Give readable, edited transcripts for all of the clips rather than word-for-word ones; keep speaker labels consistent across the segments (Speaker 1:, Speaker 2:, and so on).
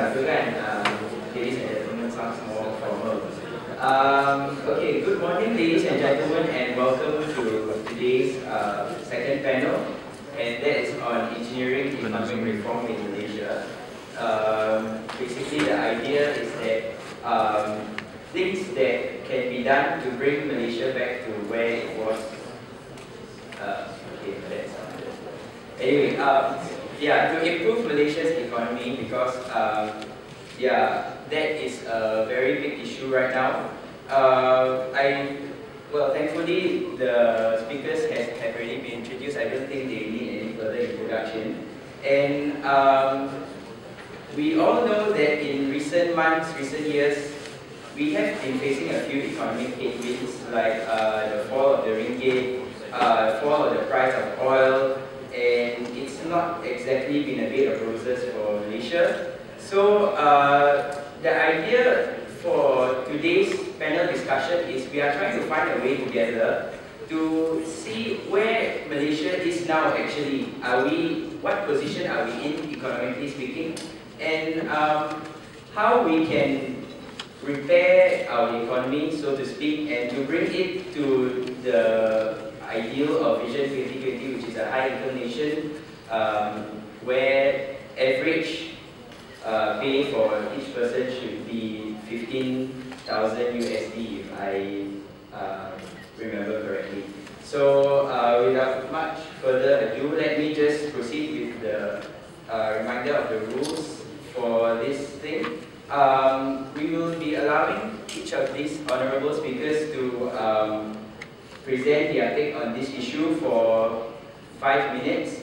Speaker 1: tu kan, ladies and gentlemen sounds more formal. Okay, good morning ladies and gentlemen, and welcome to today's second panel, and that is on engineering economic reform in Malaysia. Basically the idea is that things that can be done to bring Malaysia back to where it was. Okay, that's anyway, yeah, to improve Malaysia's economy, because yeah, that is a very big issue right now. Well, thankfully the speakers have already been introduced. I don't think they need any further introduction. And we all know that in recent months, recent years, we have been facing a few economic headwinds, like the fall of the ringgit, fall of the price of oil, and it's not exactly been a bed of roses for Malaysia. So the idea for today's panel discussion is we are trying to find a way together to see where Malaysia is now actually. What position are we in economically speaking, and how we can repair our economy, so to speak, and to bring it to the ideal of Vision 2020, which is a high-income nation, where average pay for each person should be 15,000 USD, if I remember correctly. So without much further ado, let me just proceed with the reminder of the rules for this thing. We will be allowing each of these honorable speakers to present their take on this issue for 5 minutes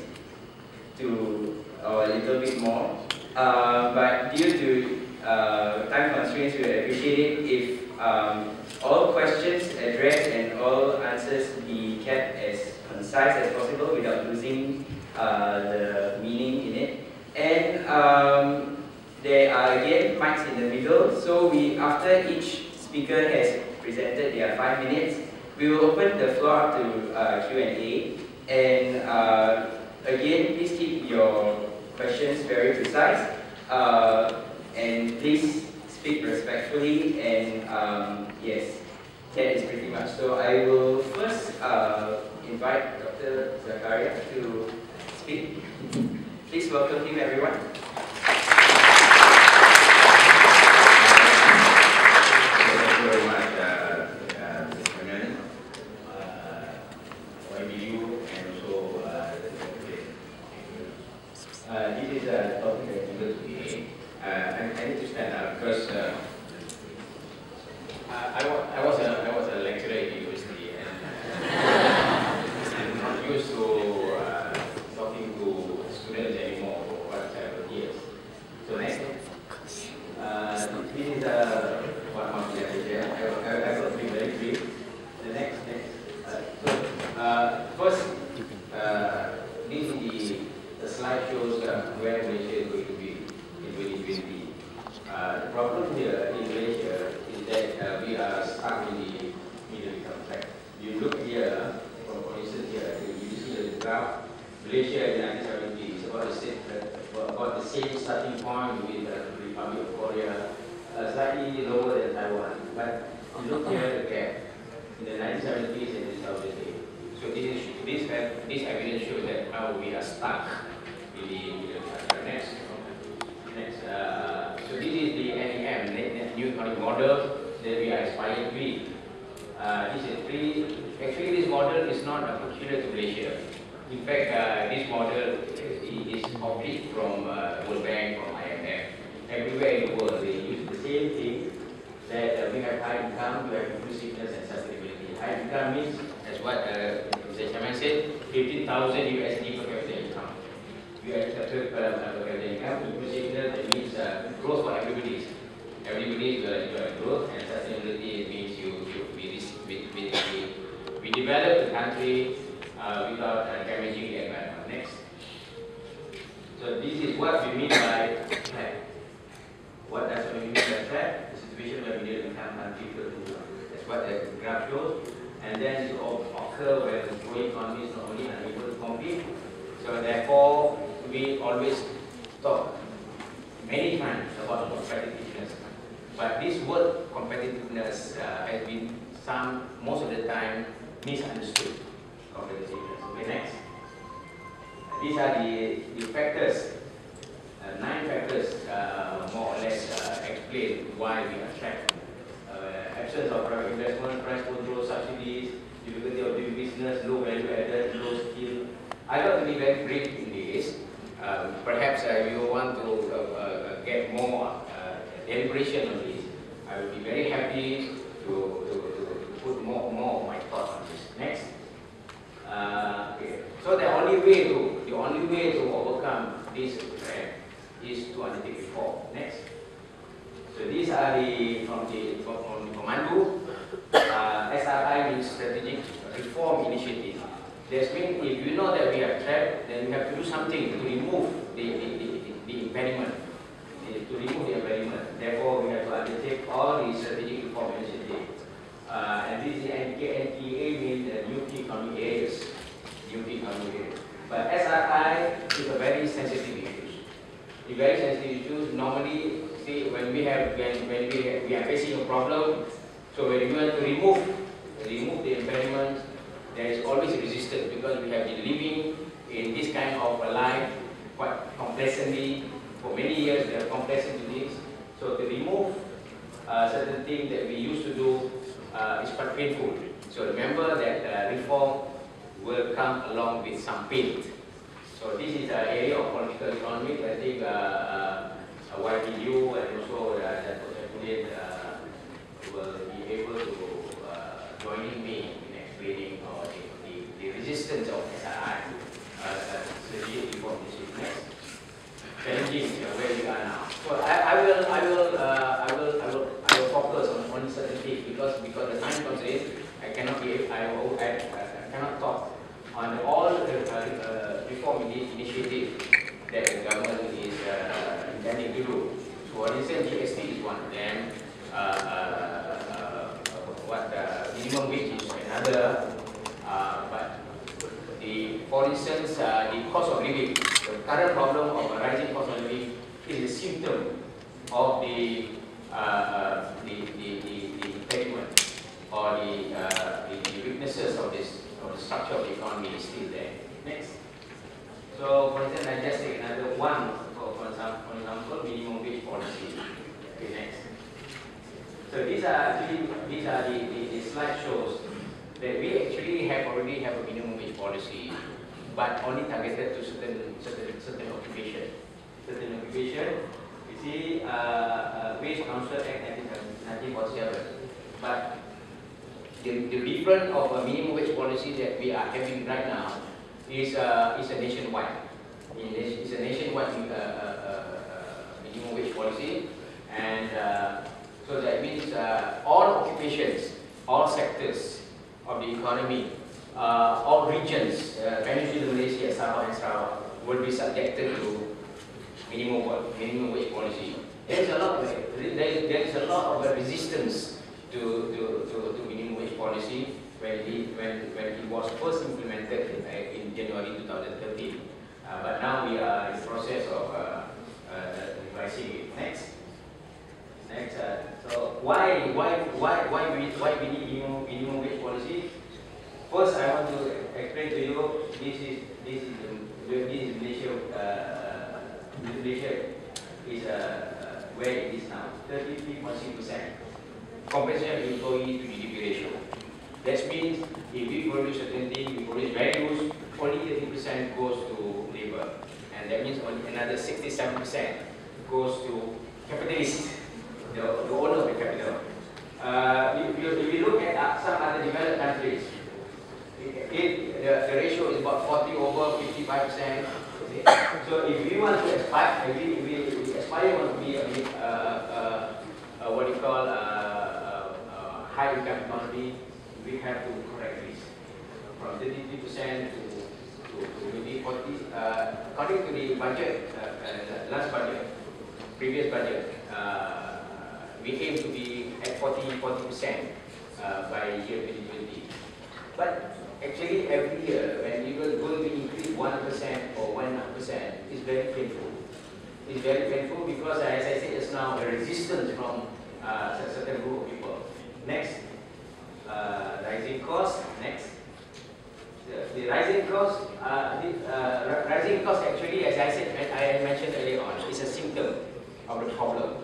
Speaker 1: or a little bit more. But due to time constraints, we would appreciate it if all questions addressed and all answers be kept as concise as possible without losing the meaning in it. And there are again mics in the middle, so after each speaker has presented their 5 minutes, we will open the floor up to Q&A. And again, please keep your questions very precise, and please speak respectfully. And yes, that is pretty much. So I will first invite Dr. Zakaria to speak. Please welcome him, everyone.
Speaker 2: Thank you very much, this is a topic that is good to me. I need to stand up because I was a lecturer at university, and I'm not used to talking to students anymore for quite several years. So next, this is one of the lecture. I will be very brief. The next. First, this is the slide shows where Malaysia is going to be in 2020. The problem here in Malaysia is that we are stuck in the middle income track. You look here, for instance here, you see the graph. Malaysia in 1970 is about the same starting point with the Republic of Korea, slightly lower than Taiwan. But you look here the gap in the 1970s and 2008. So this evidence shows that now we are stuck. Next. So this is the NEM, New Economic Model, that we are aspiring to be. Actually, this model is not peculiar to Malaysia. In fact, this model is copied from World Bank, from IMF. Everywhere in the world, they use the same thing, that we have high income, we have inclusiveness and sustainability. High income means, as what Mr. Chairman said, 15,000 USD per capita income. We are accepted per capita income. Inclusiveness, that means growth for everybody. Everybody is enjoy growth, and sustainability means we develop the country without damaging the environment. Next. So this is what we mean by trap. What does we mean by trap? The situation where we need income country to do. That's what the graph shows. And then it will occur where the growing economy is not only unable to compete. So therefore, we always talk many times about competitiveness. But this word competitiveness has been most of the time misunderstood. Competitiveness. Okay, next. These are the factors, 9 factors, more or less explain why we attract. Absence of private investment, price control, subsidies, difficulty of doing business, low value added, low skill. I got to be very brief in this. Perhaps you want to get more deliberation on this. I will be very happy to put more of my thoughts on this. Next. Okay. So the only way to overcome this trend is to undertake reform. Next. So these are from Commando. SRI means Strategic Reform Initiative. That means if you know that we are trapped, then we have to do something to remove the impediment. Therefore, we have to undertake all the strategic reform initiatives. And this is NTA means new key economic areas. But SRI is a very sensitive issue. Normally, see, when we are facing a problem, so when we want to remove the impediments, there is always resistance because we have been living in this kind of a life quite complacently for many years. We are complacent to this. So to remove certain things that we used to do is quite painful. So remember that reform will come along with some pain. So this is an area of political economy. I think YPU and also will be able to join me in explaining the resistance of SRI strategic reform initiative. Next, challenging where we are now. So I will focus on certain things because the time constraint. I cannot talk on all the reform initiatives that the government is intending to do. So for instance, GST is one of them. Minimum wage is another. But for instance, the cost of living, the current problem of a rising cost of living is a symptom of the impediment or the weaknesses of the structure of the economy is still there. Next. So for instance, I just take another one for example, minimum wage policy. Okay, next. So these are the slide shows that we actually already have a minimum wage policy, but only targeted to certain occupation. You see, Wage Council Act 1947. But the difference of a minimum wage policy that we are having right now is a nationwide. It's a nationwide minimum wage policy, and so that means all occupations, all sectors of the economy, all regions, Peninsula Malaysia, Sabah and Sarawak, will be subjected to minimum wage policy. There is a lot of resistance to minimum wage policy when it was first implemented in January 2013. But now we are in the process of revising it. Next. So why we need minimum wage policy? First, I want to explain to you this is Malaysia. Malaysia is where it is now, 33.6% compensation employee to GDP ratio. That means if we produce certain things, we produce values, only 30% goes to labor, and that means only another 67% goes to capitalists, the owner of the capital. If you look at some other developed countries, the ratio is about 40 over 55%. So if we want to aspire, we aspire to be what you call high income economy, we have to correct this from 33% to maybe 40. According to the budget, last budget, previous budget, we aim to be at 40% by year 2020. But actually, every year when we were going to increase 1% or 1.5%, it's very painful. It's very painful because, as I said just now, the resistance from a certain group of people. Next, rising costs. Next, the rising costs. Rising costs actually, as I said, I mentioned earlier on, is a symptom of the problem.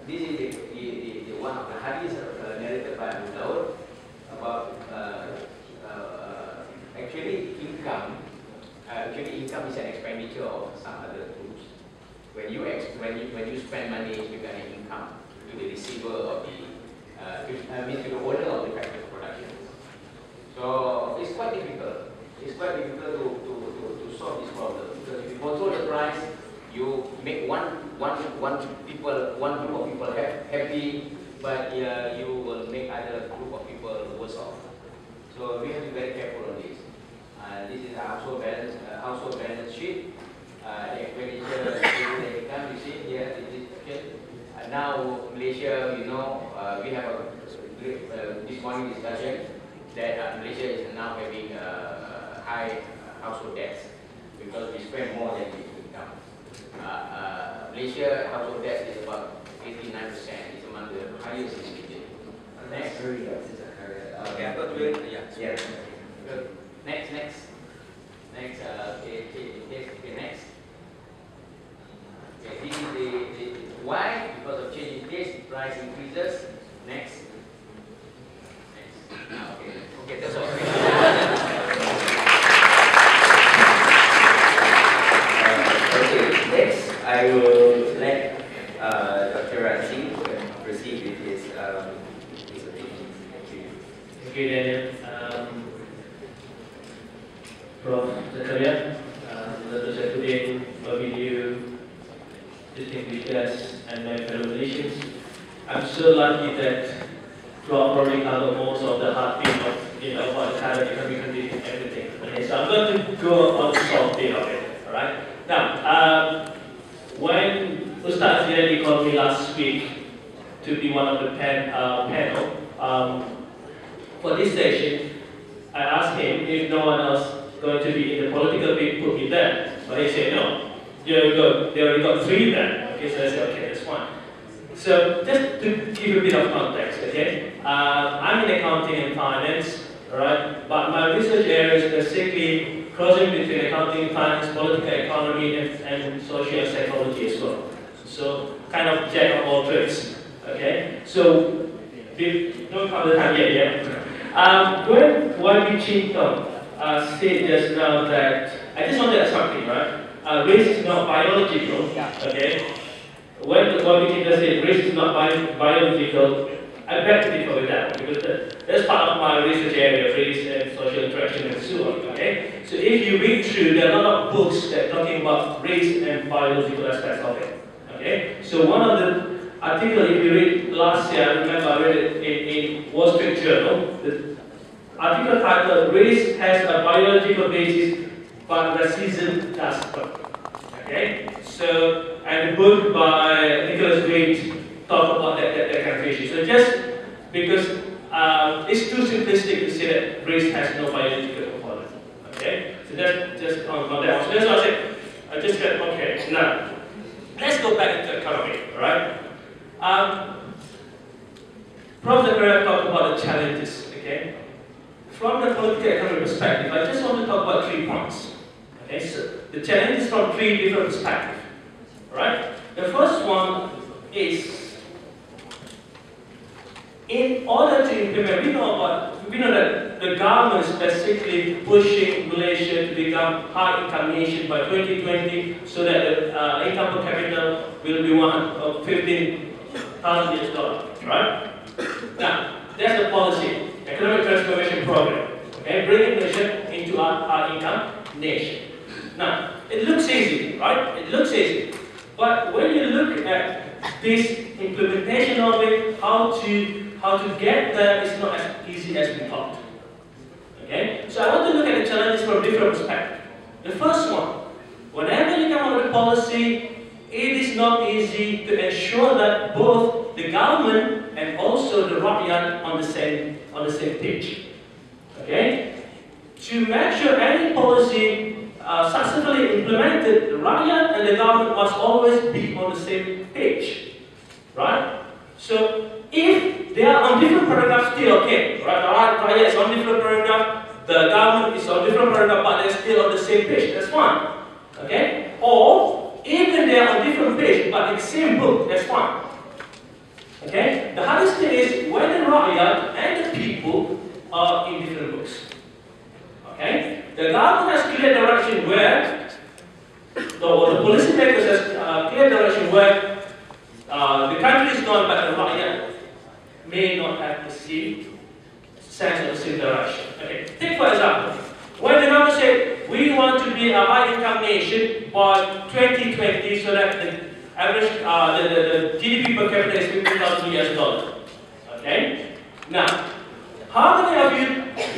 Speaker 2: This is the one of the hadiths narrated by Abu Dawud about actually income. Actually, income is an expenditure of some other tools. When you spend money, you get an income to the receiver of the, to the owner of the factory production. So it's quite difficult. It's quite difficult to solve this problem because if you control the price, you make one group of people happy, but you will make other group of people worse off. So we have to be very careful on this. This is a household balance sheet. The expenditure, the income, you see here. Now Malaysia, you know, we have this morning discussion that Malaysia is now having high household debts because we spend more than we income. Malaysia household debt is about 89%. It's among the highest in the region. Next.
Speaker 1: Okay, I've got to it. Yeah.
Speaker 2: Good. Next. Next. Next. Okay, this is the why, because of change in taste, price increases. Next. Okay, that's all.
Speaker 1: Okay, next I will let Dr. Ransi proceed with his opinion. Thank you.
Speaker 3: Thank you, Daniel. Prof. Zakaria, Dr. Saifuddin, Babidiu, distinguished guests, and my fellow Malaysians. I'm so lucky that Prof already covered most of the heartbeat of what the kind of economic and everything. Okay, so I'm going to go on the soft bit of it. Alright? Now, when Ustaz Ziyadi called me last week to be one of the panel for this session, I asked him if no one else going to be in the political bit put me there. But he said no. They already got 3 then. Okay, so I said okay, that's fine. So just to give you a bit of context, okay? I'm in accounting and finance, alright? But my research area is basically crossing between accounting, finance, political economy, and social psychology as well. So kind of jack of all trades, okay? So don't cover the time yet, yeah? When YB Chinton said just now that, I just want to add something, right? Race is not biological, okay? When YB Chinton said race is not biological, I beg to differ with that because that's part of my research area, race and social interaction and so on, okay? So if you read through, there are a lot of books that are talking about race and biological aspects of it, okay? So one of the articles, if you read last year, I remember I read it in Wall Street Journal, the article titled, "Race has a biological basis, but racism does not." Okay? So, and the book by Nicholas Wade talk about that kind of issue. So just because it's too simplistic to say that race has no biological component. Okay? So that's just on that one. So that's why I said, I just said, okay, now, let's go back into economy, alright? Prof. Zakaria talked about the challenges, okay? From the political economy perspective, I just want to talk about 3 points. Okay, so the challenges from 3 different perspectives. Alright? The first one is, in order to implement, we know that the government is basically pushing Malaysia to become high income nation by 2020, so that the income per capita will be 15,000 US, right? Now, that's the policy, economic transformation program. Okay, bringing Malaysia into our high income nation. Now, it looks easy, right? It looks easy. But when you look at this implementation of it, how to get there is not as easy as we thought. Okay? So I want to look at the challenges from different perspectives. The first one, whenever you come up with a policy, it is not easy to ensure that both the government and also the rakyat on the same page. Okay? To make sure any policy successfully implemented, the rakyat and the government must always be on the same page, right? So if they are on different paragraphs, still okay, right? The rakyat is on different paragraph, the government is on different paragraph, but they're still on the same page. That's fine, okay? Or even they are on different page, but in the same book. That's fine. Okay? The hardest thing is when the rakyat and the people are in different books. Okay? The government has clear direction where, or the policymakers has clear direction where the country is gone, but the rakyat may not have the same sense of the same direction. Okay? Take for example, when the government said we want to be a high-income nation by 2020, so that the average, the GDP per capita is $50,000. Okay? Now, how many of you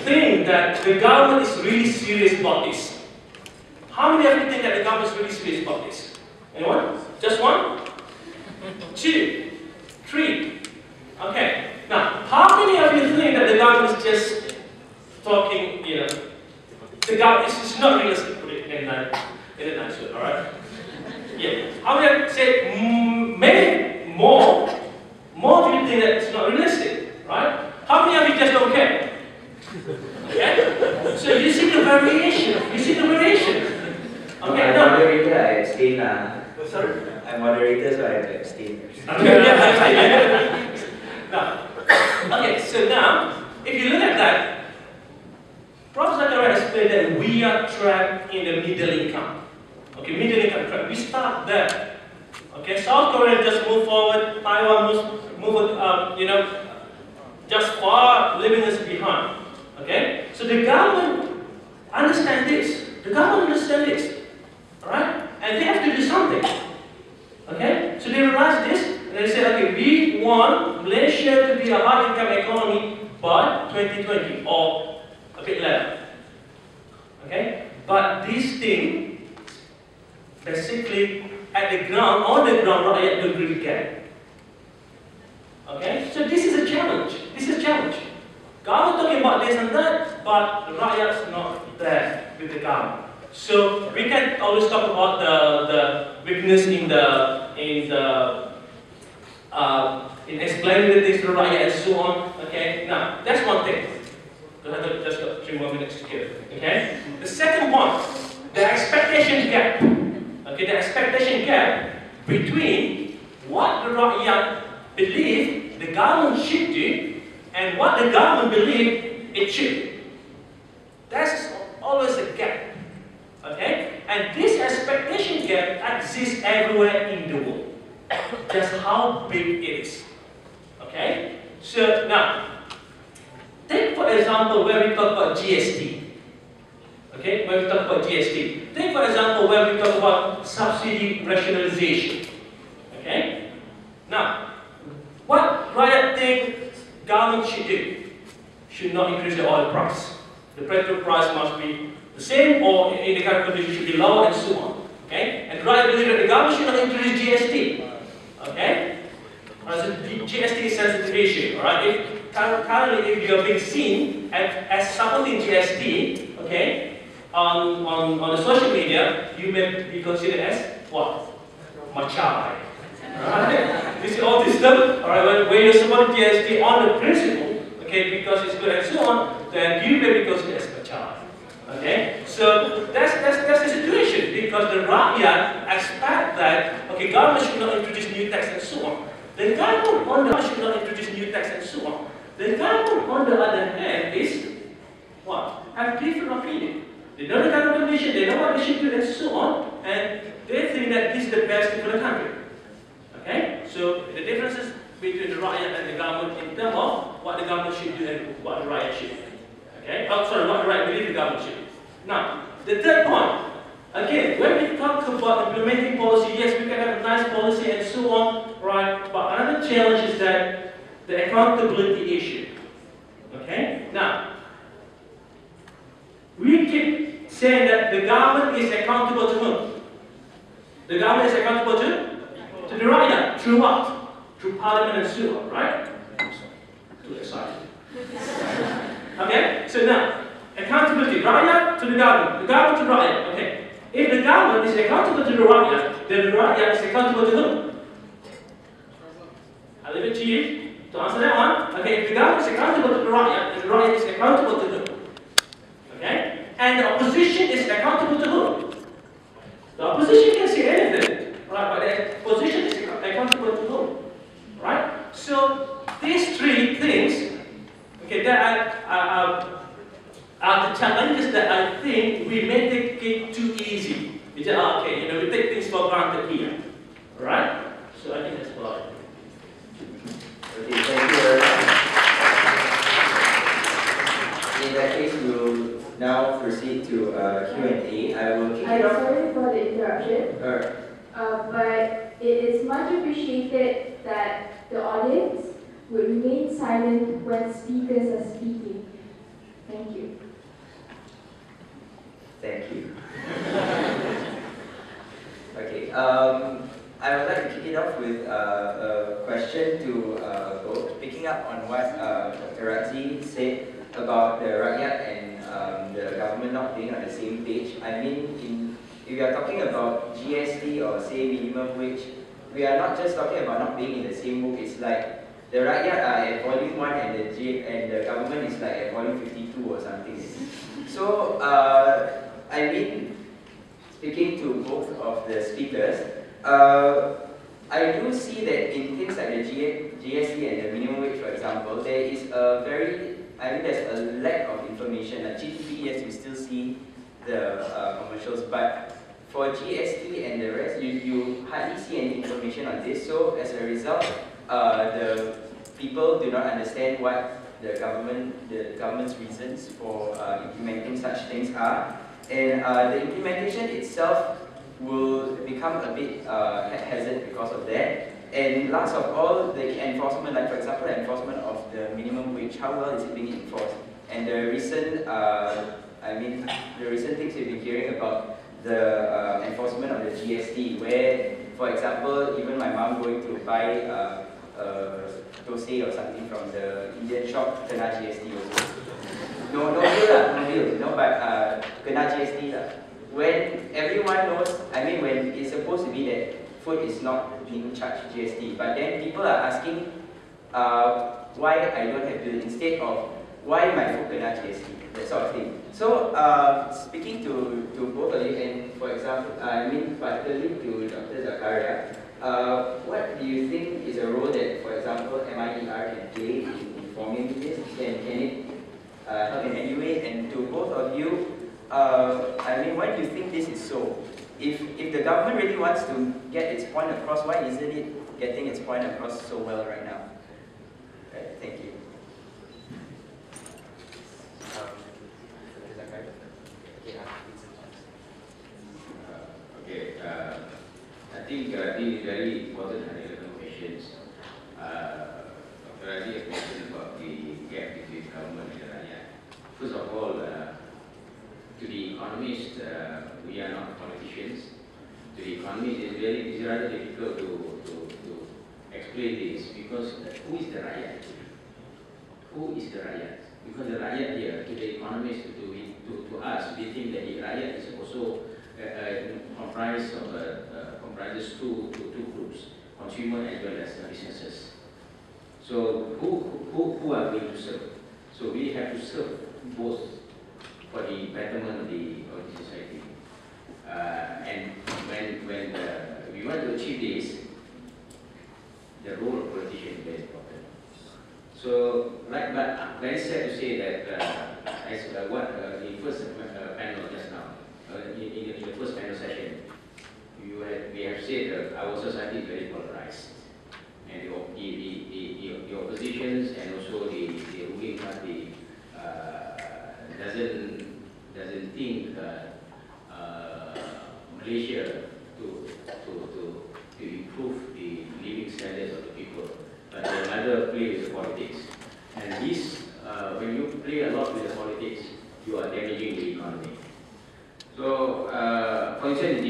Speaker 3: think that the government is really serious about this? How many of you think that the government is really serious about this? Anyone? Just one? Two? Three? Okay. Now, how many of you think that the government is just talking, you know, the government is not realistic, put it in a nice way, alright? Yeah. How many say many more do you think that it's not realistic, right? How many of you just don't care? Yeah? So you see the variation. You see the variation. Okay.
Speaker 1: I'm moderator, I abstain. Sorry? I'm moderator, so I have to abstain.
Speaker 3: Now, okay, so now, if you look at that, Professor Zakaria explained that we are trapped in the middle income. Okay, middle income trap. We start there. Okay, South Korea just move forward, Taiwan move you know, just far leaving us behind. Okay, so the government understand this. The government understand this, all right, and they have to do something. Okay, so they realize this, and they say, okay, we want Malaysia to be a high-income economy by 2020 or a bit later. Okay, but this thing, basically, at the ground, on the ground, rakyat don't really get. Okay, so this is a challenge. This is a challenge. Government talking about this and that, but the rakyat's not there with the government. So we can always talk about the weakness in explaining the things to the rakyat and so on. Okay, now that's one thing. Just got 3 more minutes to give. Okay, the second one, the expectation gap. Okay, the expectation gap between what the rakyat believe the government should do and what the government believe it should. That's always a gap. Okay? And this expectation gap exists everywhere in the world. Just how big it is. Okay? So now, take for example when we talk about GST. Okay? When we talk about GST. Take for example when we talk about subsidy rationalization. Okay? Now, what rakyat think government should do? Should not increase the oil price. The petrol price must be the same, or in the current condition should be lower, and so on. Okay? And rakyat believe that the government should not introduce GST. Okay? So GST is a sensitive issue. Alright? If currently if you are being seen as supporting GST, okay, on the social media, you may be considered as what? Machai. Alright? This is all this stuff. Alright, when you're supporting GST on the principle, okay, because it's good and so on, then you may be considered as Machai. Okay? So that's the situation, because the rakyat expect that okay, government should not introduce new tax and so on. The government on the should not introduce new tax and so on. The government on the other hand is what? Have different opinion. They know the current condition, they know what they should do and so on, and they think that this is the best thing for the country. Okay? So the differences between the rakyat and the government in terms of what the government should do and what the rakyat should do. Okay? Oh, sorry, what the rakyat believe the government should do. Now, the third point. Again, when we talk about implementing policy, yes, we can have a nice policy and so on, right? But another challenge is that the accountability issue. Okay? Now, we keep saying that the government is accountable to whom? The government is accountable to the rakyat. Through what? Through parliament and so on, right? Too excited. Okay? So now, accountability, rakyat to the government to rakyat. Okay. If the government is accountable to the rakyat, then the rakyat is accountable to whom? I leave it to you to answer that one. Okay, if the government is accountable to the rakyat, then the rakyat is accountable to whom? Okay? And the opposition is accountable to whom? The opposition can say anything, right? But the opposition is accountable to whom? Right? So these three things, okay, that are the challenges that I think we may take it too easy. We just, okay, you know, we take things for granted here. Alright? So I think that's about it.
Speaker 1: Okay, thank you very much. In that case, we'll now proceed to Q&A. I will kick it off.
Speaker 4: Sorry for the interruption. But it is much appreciated that the audience would remain silent when speakers are speaking. Thank you.
Speaker 1: Thank you. Okay, I would like to kick it off with a question to both, picking up on what Dr. Razzi said about the rakyat and the government not being on the same page. I mean, if you are talking about GST or say minimum wage, we are not just talking about not being in the same book. It's like the rakyat are at volume 1 and the government is like at volume 52 or something. So, I mean, speaking to both of the speakers, I do see that in things like the GST and the minimum wage, for example, there is a there's a lack of information. Like GDP, yes, you still see the commercials, but for GST and the rest, you hardly see any information on this. So as a result, the people do not understand what the government's reasons for implementing such things are, and the implementation itself will become a bit haphazard because of that. And last of all, the enforcement, like for example, the enforcement of the minimum wage, how well is it being enforced? And the recent, the recent things we've been hearing about the enforcement of the GST, where, for example, even my mom going to buy dosai or something from the Indian shop, kena GST also. No bill, but kena GST lah. When everyone knows, when it's supposed to be that food is not being charged GST, but then people are asking why I don't have bill instead of why my food kena GST, that sort of thing. So speaking to both of you, and for example, particularly to Dr. Zakaria, what do you think is a role that, for example, MIER can play in informing this? Can it help in any way? And to both of you, why do you think this is so? If the government really wants to get its point across, why isn't it getting its point across so well right now? Right, thank you.
Speaker 2: I think this is very important and relevant questions. Dr. Razzi has mentioned about the gap between government and the rakyat. First of all, to the economists, we are not politicians. To the economists, it's rather difficult to explain this, because who is the rakyat? Who is the rakyat? Because the rakyat here, to the economists, to us, we think that the rakyat is also comprises two groups, consumer as well as businesses. So who are going to serve? So we have to serve both for the betterment of the society. And when we want to achieve this, the role of politician is very important. So, but very sad to say that as what the first panel just now, in the first panel session, we have said our society is very polarized, and the oppositions and also the ruling party doesn't think Malaysia to improve the living standards of the people, but they rather play with politics. And this, when you play a lot with the politics, you are damaging the economy. So, for instance,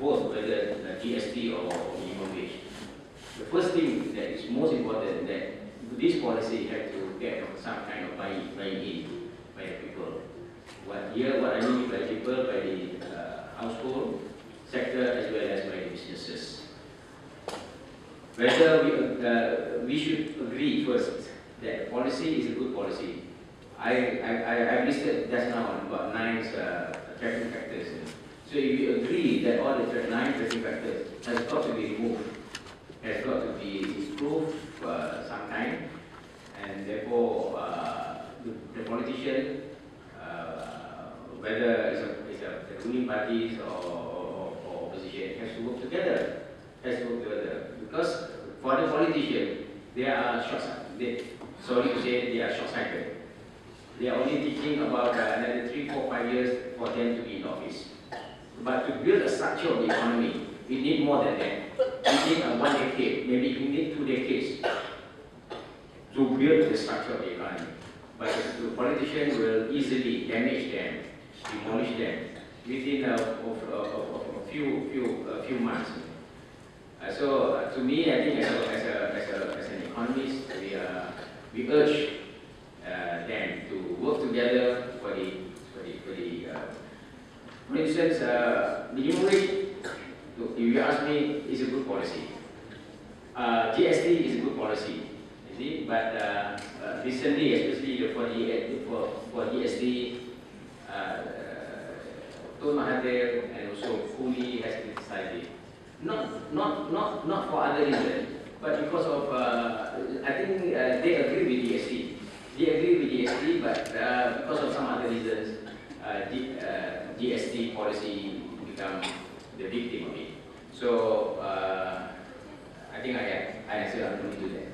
Speaker 2: both whether the GST or minimum wage, the first thing that is most important that this policy has to get some kind of buy-in by the people. Here, what I mean by people, by the household sector as well as by the businesses. Whether we should agree first that policy is a good policy. I've listed just now on about 9 tracking factors. So if we agree that all the 9 tracking factors has got to be removed, has got to be improved sometime, and therefore the politician, whether it's the ruling parties or opposition, has to work together. Because for the politician, they are sorry to say, they are short-sighted. They are only thinking about another 3, 4, 5 years for them to be in office. But to build a structure of the economy, we need more than that. We need 1 decade, maybe we need 2 decades to build the structure of the economy. But the politician will easily damage them, demolish them within a few months. So to me, I think as an economist, we urge them to work together for instance, minimum wage. If you ask me, is a good policy. GST is a good policy, you see. But recently, especially for GST, Tun Mahathir and also Kuli has been decided. Not for other reasons, but because of I think they agree with GST. They agree with GST, but because of some other reasons, GST policy become the victim of it. So I think I answered. I'm going to do
Speaker 3: that.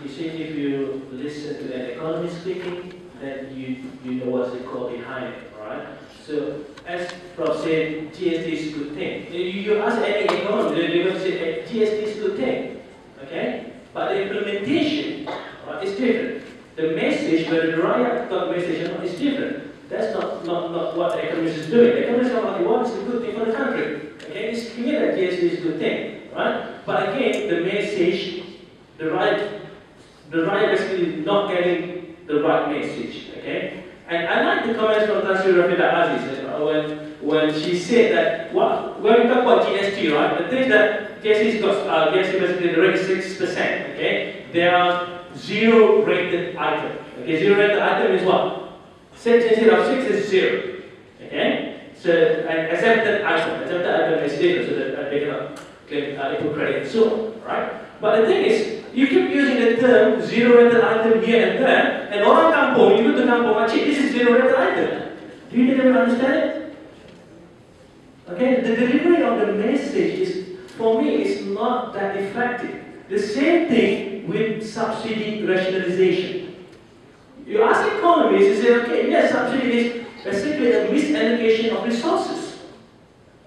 Speaker 3: You see, if you listen to an economist speaking, then you know what's the core behind it, right? So, as Prof said, GST is a good thing. You ask any economist, they're going to say GST is a good thing, okay? But the implementation is different. The message, whether the right message or not, is different. That's not what the economist is doing. The economist is like, what is a good thing for the country? Okay, it's clear that GST is a good thing, right? But again, the message, the right basically not getting the right message, okay? And I like the comments from Tan Sri Rafida Aziz when she said that when we talk about GST, right? The thing that GST got GST basically the rate is 6%, okay? There are 0 rated items. Okay, 0 rated item is what? 6 instead of 6 is 0. Okay? So an accepted item is different, so that they cannot claim equal credit and so on, right? But the thing is, you keep using the term 0 rated item here and there, and orang kampung, you go to kampung, actually this is 0 rated item. Do you even understand it? Okay, the delivery of the message is, for me, is not that effective. The same thing with subsidy rationalization. You ask economists, you say, okay, yes, subsidy is basically a misallocation of resources.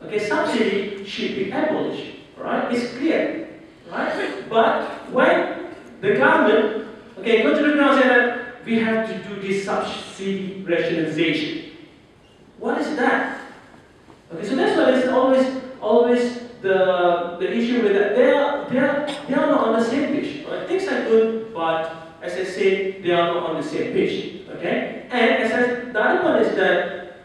Speaker 3: Okay, subsidy should be abolished, right? It's clear, right? But when the government, okay, go to the ground and say that we have to do this subsidy rationalization. What is that? Okay, so that's why there's always the issue with that. They are not on the same page. Right? Things are good, but as I said, they are not on the same page. Okay? And the other one is that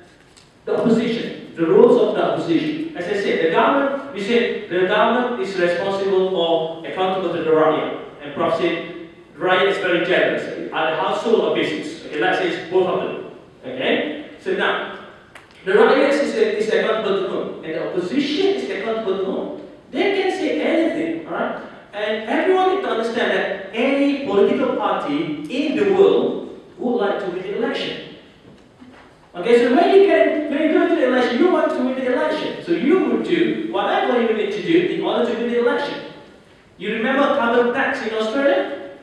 Speaker 3: the opposition, the roles of the opposition. As I said, the government, we said the government is responsible or accountable to the rakyat. And Prof said the rakyat is very generous, either household or business. Okay, let's say it's both of them. Okay? So now, the rakyat is accountable to whom? And the opposition is accountable to whom? They can say anything, right? And everyone needs to understand that any political party in the world would like to win the election. Okay, so when you go to the election, you want to win the election. So you would do whatever you need to do in order to win the election. You remember carbon tax in Australia?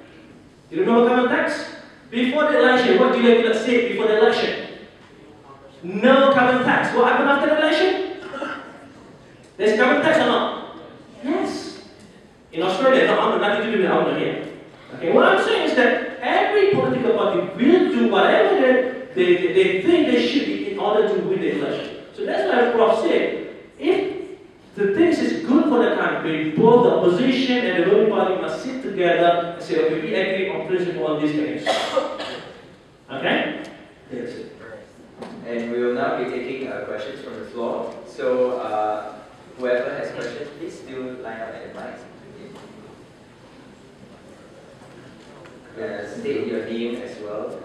Speaker 3: You remember carbon tax? Before the election, what do you say before the election? No carbon tax. What happened after the election? There's carbon tax or not? Yes. In Australia, nothing to do with our here. Okay, what I'm saying is that every political party will do whatever they think they should be in order to win the election. So that's why Prof said, if the things is good good for the country, both the opposition and the ruling party must sit together and say, okay, we agree on principle on these things. Okay? That's it.
Speaker 1: And we will now be taking questions from the floor. So whoever has questions, please do line up at the mic. State your name as well.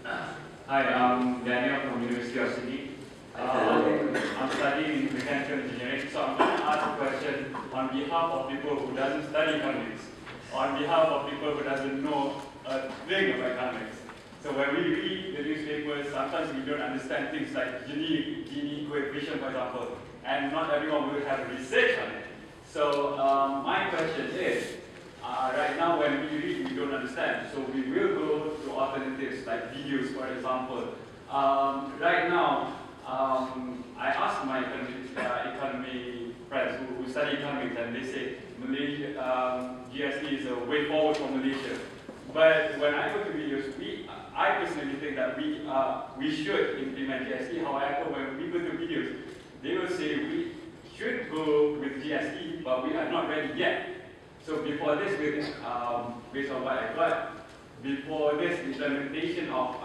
Speaker 5: Hi, I'm Daniel from University of Sydney. I'm studying mechanical engineering, so I'm going to ask a question on behalf of people who doesn't study economics, on behalf of people who doesn't know a thing about economics. So when we read the newspapers, sometimes we don't understand things like Gini coefficient, for example, and not everyone will have research on it. So my question is, right now when we read, we don't understand. So we will go to alternatives like videos, for example. Right now, I asked my economy friends who study economics, and they say Malaysia, GST is a way forward for Malaysia. But when I go to videos, I personally think that we should implement GST. However, when we go to videos, they will say we should go with GST, but we are not ready yet. So before this, based on what I got, before this implementation of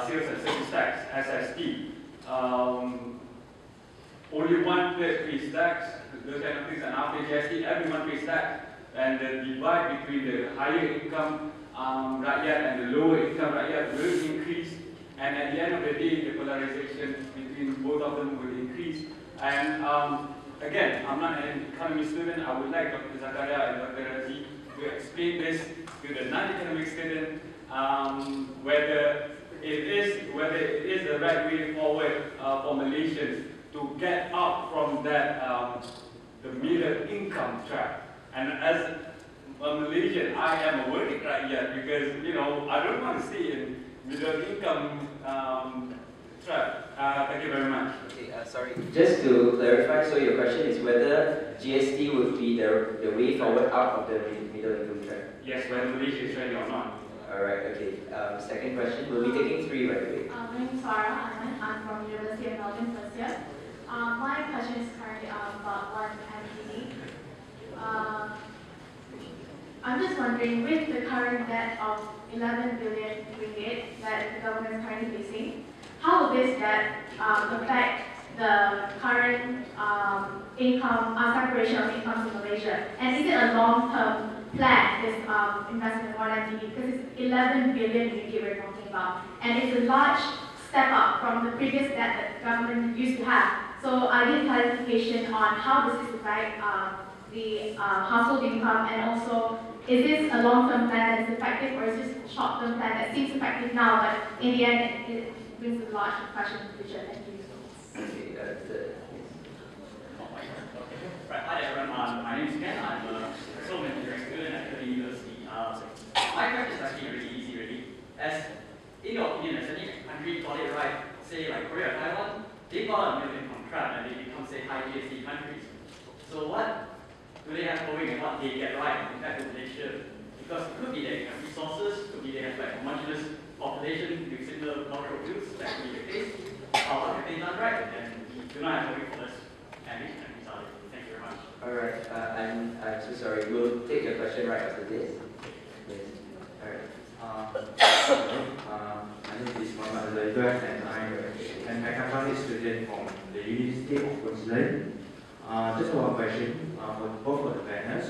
Speaker 5: sales and service tax, SST, only 1/3 pays tax, those kind of things, and after GST, everyone pays tax. And the divide between the higher income rakyat and the lower income rakyat will increase. And at the end of the day, the polarization between both of them will increase. And again, I'm not an economy student. I would like Dr. Zakaria and Dr. Razi to explain this to the non-economic student, whether it is the right way forward for Malaysians to get out from that the middle income trap. And as a Malaysian, I am a working rakyat because I don't want to stay in middle income trap. Thank you very much.
Speaker 1: Okay, sorry. Just to clarify, so your question is whether GST would be the way forward out of the middle income trap?
Speaker 5: Yes, whether Malaysia is ready or not.
Speaker 1: Alright, okay. Second question. We'll be taking 3 right away.
Speaker 6: My name is Farah. I'm from University of Melbourne first year. My question is currently about one MPD. I'm just wondering, with the current debt of 11 billion ringgit that the government is currently facing, how will this debt affect the current separation of incomes in Malaysia? And is it a long-term plan, this investment in one MPD? Because it's 11 billion ringgit we're talking about, and it's a large step up from the previous debt that the government used to have. So I need clarification on how this is affect the household income, and also, is this a long-term plan that is effective, or is this a short-term plan that seems effective now, but in the end it brings a large question in the future? Thank you.
Speaker 1: Okay,
Speaker 7: Right, hi everyone, my name is Ken. I'm a civil engineering student at the university. My question is actually really easy, really. As in your opinion, as any country got it right, say like Korea or Taiwan, they got a middle income trap and they become, say, high GST countries. So what do they have going and what they get right compared to Malaysia? Because it could be they have resources, could be they have like a homogeneous population with similar cultural views, that could be the case. What have they done right? And we do not have going for us. And these countries are. Thank you very much.
Speaker 1: Alright, I'm so sorry. We'll take your question right after this. Yes. Alright.
Speaker 8: My name is Muhammad Al-Zaidwan, and I'm an economics student from the University of Queensland. Just one question for both of the panels.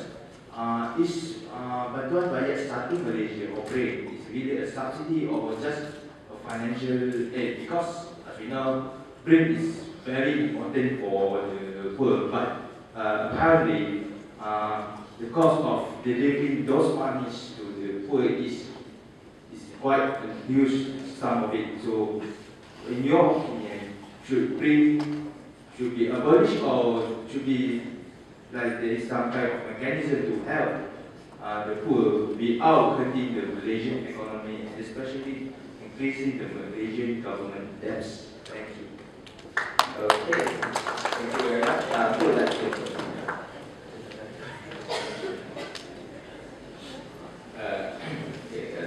Speaker 8: Is bantuan bayar starting Malaysia or BRIC is really a subsidy or just a financial aid? Because as we know, BRIC is very important for the poor, but apparently the cost of delivering those monies to the poor is quite a huge sum of it. So, in your opinion, should BRIC be abolished, or should be like there is some type of mechanism to help the poor without hurting the Malaysian economy, especially increasing the Malaysian government debts? Thank you.
Speaker 1: Okay. Thank you very much. Who would like to take the question?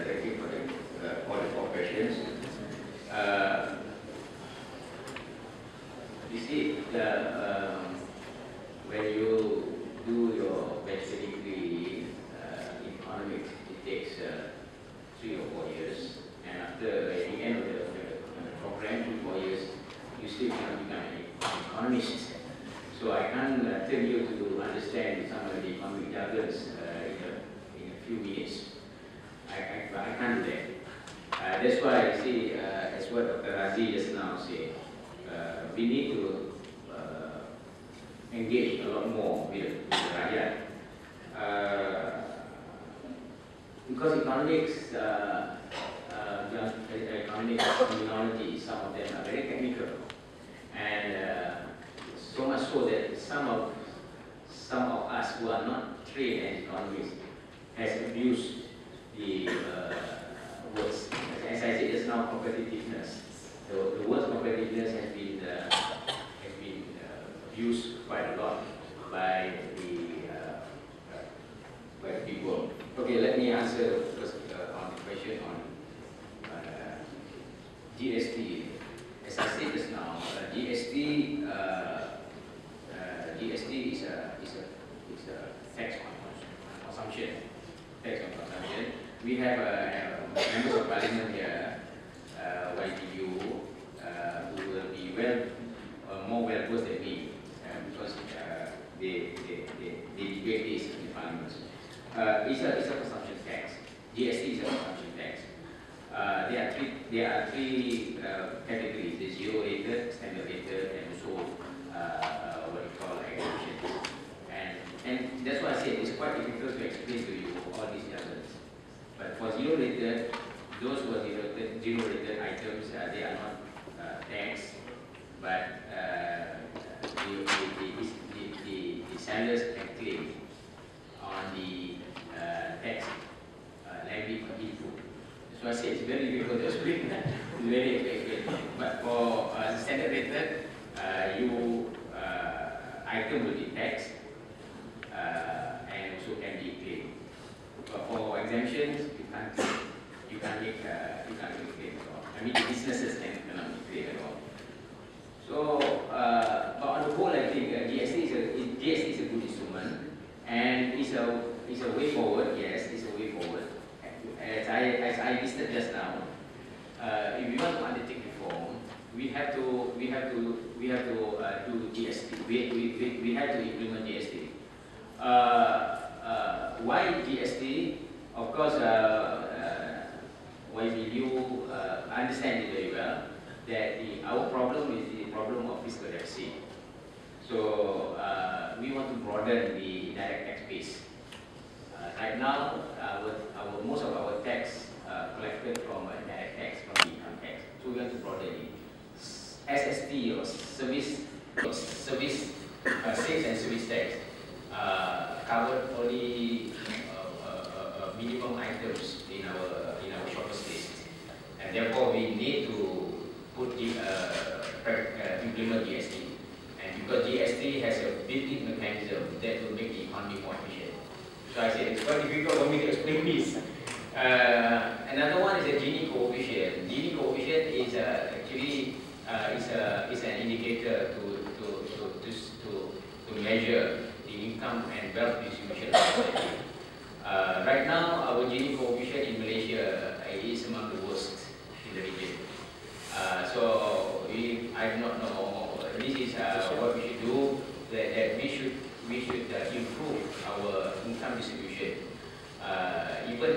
Speaker 2: Thank you for the 4 questions. You see, when you understand some of the economic jargons in a few minutes. I can't do that. That's why I say, as what Dr. Razi just now said, we need to engage a lot more with the rakyat. Because economics, economic terminology, some of them are very technical, and so much so that some of us who are not trained as economists has abused the words. As I said just now, competitiveness. The word competitiveness has been abused quite a lot by the people. Okay, let me answer first on the question on GST. As I said just now, GST is a tax on consumption. Tax on consumption. We have members of parliament here, YPU, who will be more well versed than me, because they debate this in the parliament. It's a consumption tax. GST is a consumption tax. There are three categories: the zero rated, standard rated, and also what you call exemptions. And that's why I said it's quite difficult to explain to you all these elements. But for zero rated, those who are zero rated items, they are not taxed, but the sellers can claim on the tax levy for input. So I say it's very difficult to explain that. It's very difficult. But for standard rated, item will be taxed and also can be claimed. But for exemptions, you can't make claim at all. I mean, businesses cannot be claimed at all. So, but on the whole, I think GST is a good instrument, and it's a way forward. Yes, it's a way forward. As I listed just now, if we want to undertake reform, we have to do GST. We have to implement GST. Why GST? Of course, why will you understand it very well that our problem is the problem of fiscal deficit. So we want to broaden the indirect tax base. Right now, most of our tax collected from indirect tax, from the income tax. So we want to broaden it. SST or sales and service tax covered only minimum items in our shoppers list, and therefore we need to implement GST. And because GST has a built-in mechanism that will make the economy more efficient. So I said it's quite difficult for me to explain this. Another one is the Gini coefficient. Gini coefficient is actually is an indicator to measure the income and wealth distribution. Right now, our Gini coefficient in Malaysia is among the worst in the region. So I do not know. This is what we should do. That we should improve our income distribution. Even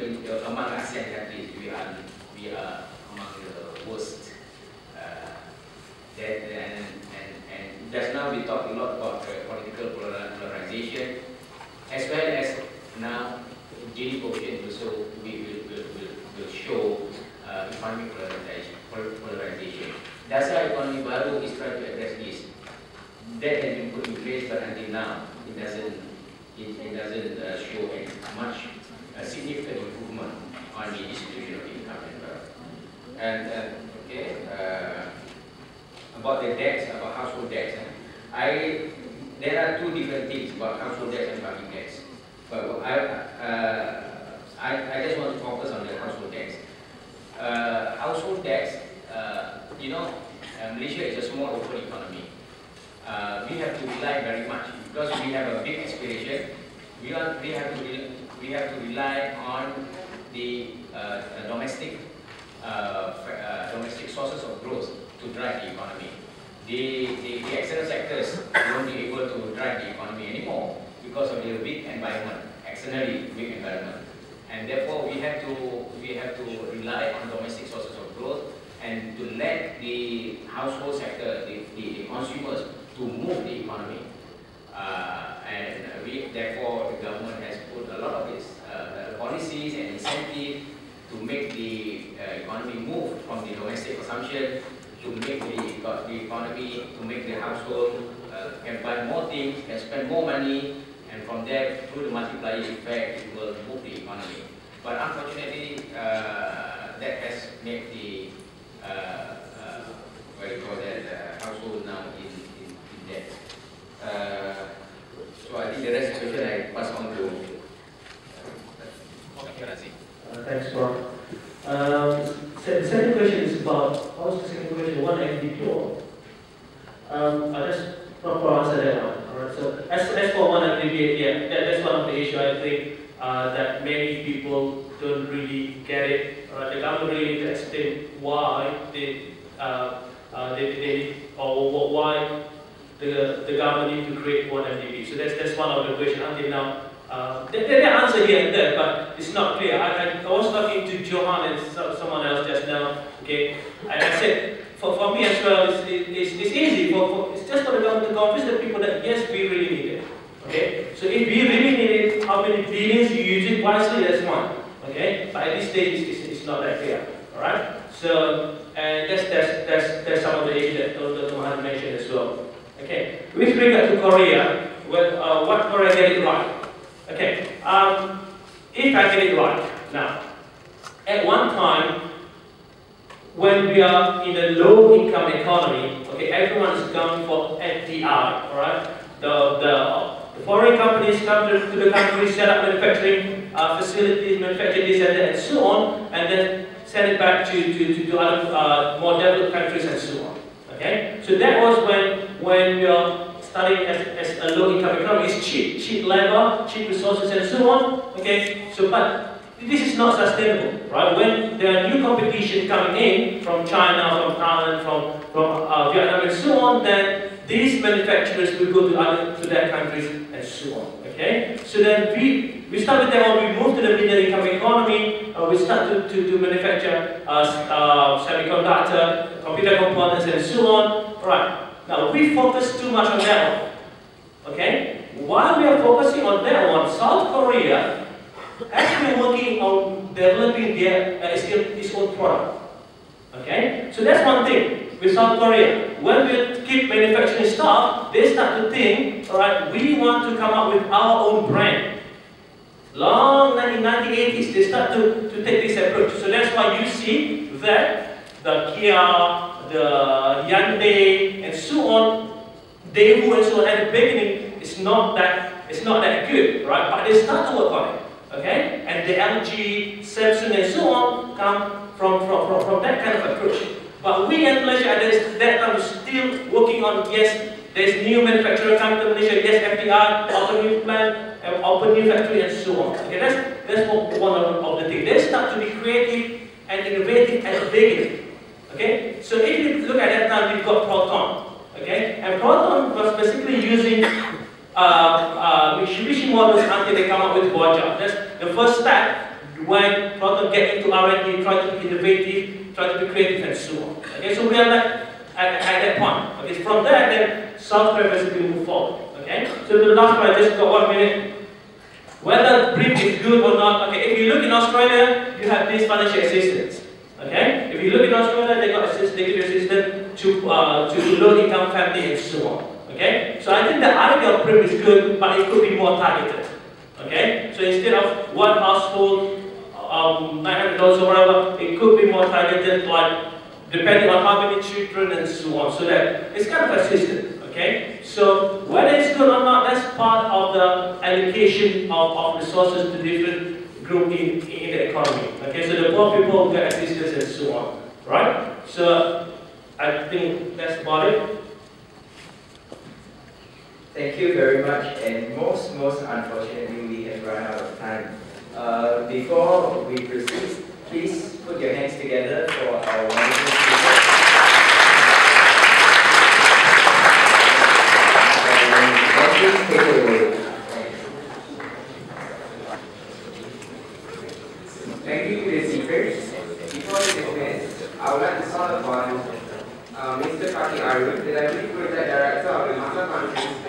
Speaker 2: among ASEAN countries, we are among the worst. And just now we talked a lot about political polarization, as well as now Gini coefficient also will show economic polarization. That's why economy baru is trying to address this. That has been put in place, but until now it doesn't show much significant improvement on the distribution of income and wealth. And about the debts, about household debts, there are two different things about household debts and public debts. But I just want to focus on the household debts. Household debts, Malaysia is a small open economy. We have to rely very much because we have a big aspiration. We have to rely on the domestic sources of growth to drive the economy. The external sectors won't be able to drive the economy anymore because of the weak environment, externally weak environment. And therefore we have to rely on domestic sources of growth and to let the household sector, the consumers, to move the economy. Therefore the government has put a lot of its policies and incentives to make the economy move from the domestic consumption to make the economy, to make the household can buy more things, can spend more money, and from there, through the multiplier effect, it will move the economy. But unfortunately, that has made the what do you call that, household now in debt. So I think the rest of the question I pass on to
Speaker 3: thanks, Mark. The second question is about, what was the second question? One MDP. I just not answer that one. Alright. So as for one MDP, yeah, that's one of the issues I think that many people don't really get it. The government really needs to explain why or why the government need to create one MDP. So that's one of the questions until now. There are answers here and there, but it's not clear. I was talking to Johan and someone else just now, okay, and I said, for me as well, it's easy. It's just for the government to convince the people that yes, we really need it, okay. So if we really need it, how many billions you use it wisely, that's one, okay. But at this stage, it's not that clear, all right. So and that's some of the issues that Dr. Mahan mentioned as well, okay. With regard to Korea, what Korea get it right? Okay, if I get it right now, at one time, when we are in a low-income economy, okay, everyone is going for FDI, all right? The foreign companies come to the country, set up manufacturing facilities, manufacture this and that, and so on, and then send it back to other more developed countries and so on. Okay, so that was when we are studying as a low-income economy. It's cheap labor, cheap resources, and so on. Okay, so but this is not sustainable, right? When there are new competition coming in from China, from Thailand, from Vietnam, and so on, then these manufacturers will go to their countries and so on. Okay, so then we start with that one. We move to the middle-income economy. We start to manufacture semiconductor, computer components, and so on. Right. Now, we focus too much on that one, okay? While we are focusing on that one, South Korea has been working on developing its own product, okay? So that's one thing with South Korea. When we keep manufacturing stuff, they start to think, all right, we want to come up with our own brand. Long in the 1980s, they start to take this approach. So that's why you see that the Kia, the Hyundai, and so on, Daewoo and so on, at the beginning, it's not that good, right? But they start to work on it, okay? And the LG, Samsung, and so on come from that kind of approach. But we in Malaysia at that time still working on, yes, there's new manufacturer coming to Malaysia, yes, FDI, open new plant, open new factory, and so on. Okay, that's one of the things. They start to be creative and innovative at the beginning. Okay, so if you look at that time, we've got Proton. Okay, and Proton was basically using Mitsubishi models until they come up with Voyager. That's the first step when Proton get into R&D, try to be innovative, try to be creative, and so on. Okay, so we are at that point. Okay, from there, then South Korea basically move forward. Okay, so the last one, I just got 1 minute. Whether BRIC is good or not. Okay, if you look in Australia, you have this financial assistance. Okay, if you look in Australia, they give assistance to low-income family and so on. Okay, so I think the idea of BRIC is good, but it could be more targeted. Okay, so instead of one household, $900 or whatever, it could be more targeted, like depending on how many children and so on. So that it's kind of assistance. Okay, so whether it's good or not, that's part of the allocation of resources to different group in the economy. Okay, so the poor people get assistance and so on. Right? So I think that's about it.
Speaker 1: Thank you very much, and most unfortunately we have run out of time. Before we proceed, please put your hands together for our wonderful speakers. Please take it away.
Speaker 9: I would like to call upon Mr. Kaki Arun, the Deputy Project Director of the MASA Conference,